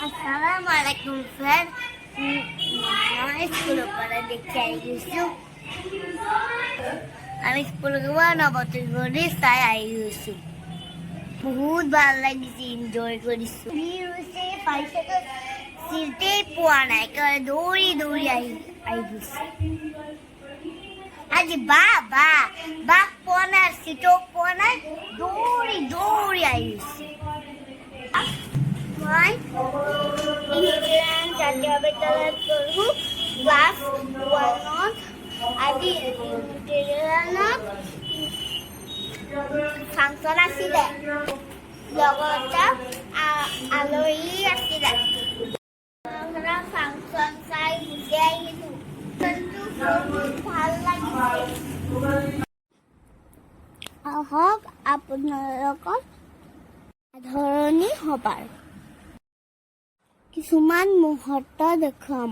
Assalamualaikum friend. Saya sekolah pada dekat Yusuf. আমি school গৈ নৱতী চাই আহি গৈছোঁ বহুত ভাল লাগিছে এনজয় কৰিছোঁ পাৰিছেতো চিটেই পোৱা নাই দৌৰি দৌৰি আহি গৈছে আজি বাক পোৱা নাই চিটক পোৱা নাই দৌৰি দৌৰি আহি গৈছে মই ইংলেণ্ড জাতীয় বিদ্যালয়ত পঢ়োঁ ক্লাছ 1ত আজি ফাংচন আছিলে লগতে আলহী আছিলে ফাংচন চাই গুচি আহিলোঁ ভাল লাগিছে আহক আপোনালোকৰ আদৰণি সভাৰ কিছুমান মুহূৰ্ত দেখুৱাম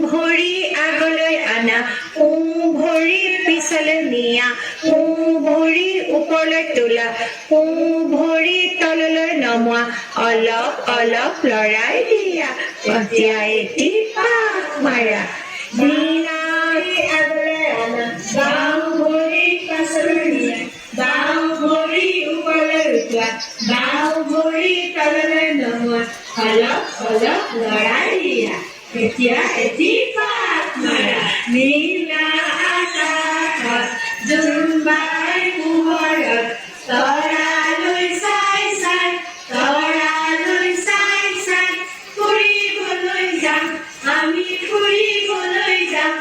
ভৰি আগলৈ আনা ভৰি পিছলৈ নিয়া ভৰি ওপৰলৈ তোলা ভৰি তললৈ নমোৱা অলপ অলপ লৰাই দিয়া এতিয়া এটি পাক মাৰা ভৰি আগলৈ আনা বাওঁ ভৰি পাছলৈ নিয়া বাওঁ ভৰি ওপৰলৈ উঠোৱা বাওঁ ভৰি তললৈ নমোৱা অলপ অলপ লৰাই দিয়া এতিয়া এটি পাক মাৰা নীলা আকাশত জোনবাই পোহৰত তৰালৈ চাই চাই তৰালৈ চাই চাই ফুৰিবলৈ যাম আমি ফুৰিবলৈ যাম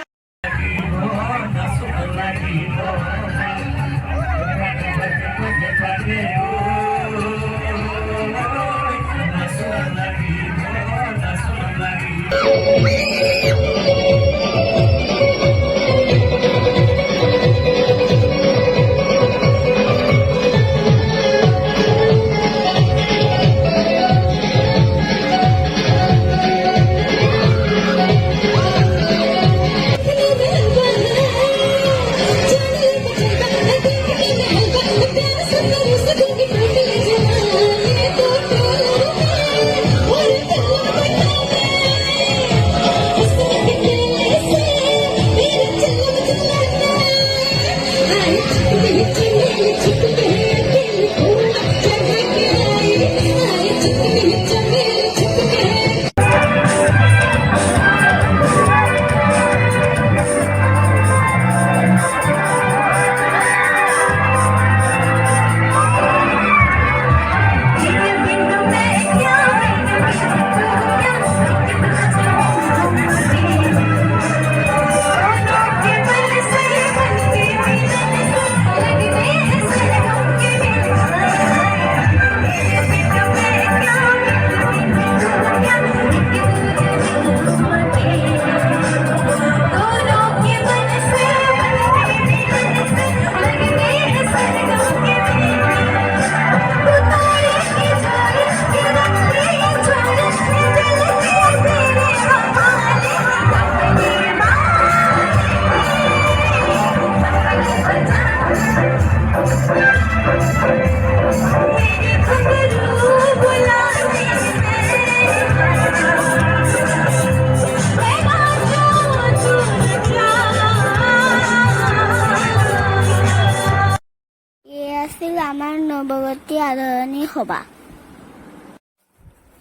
আমাৰ নৱগতি আদৰণি সভা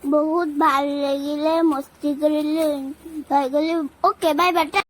বহুত ভাল লাগিলে মস্তি কৰিলো এনজয় কৰিলো অ'কে বাই বাই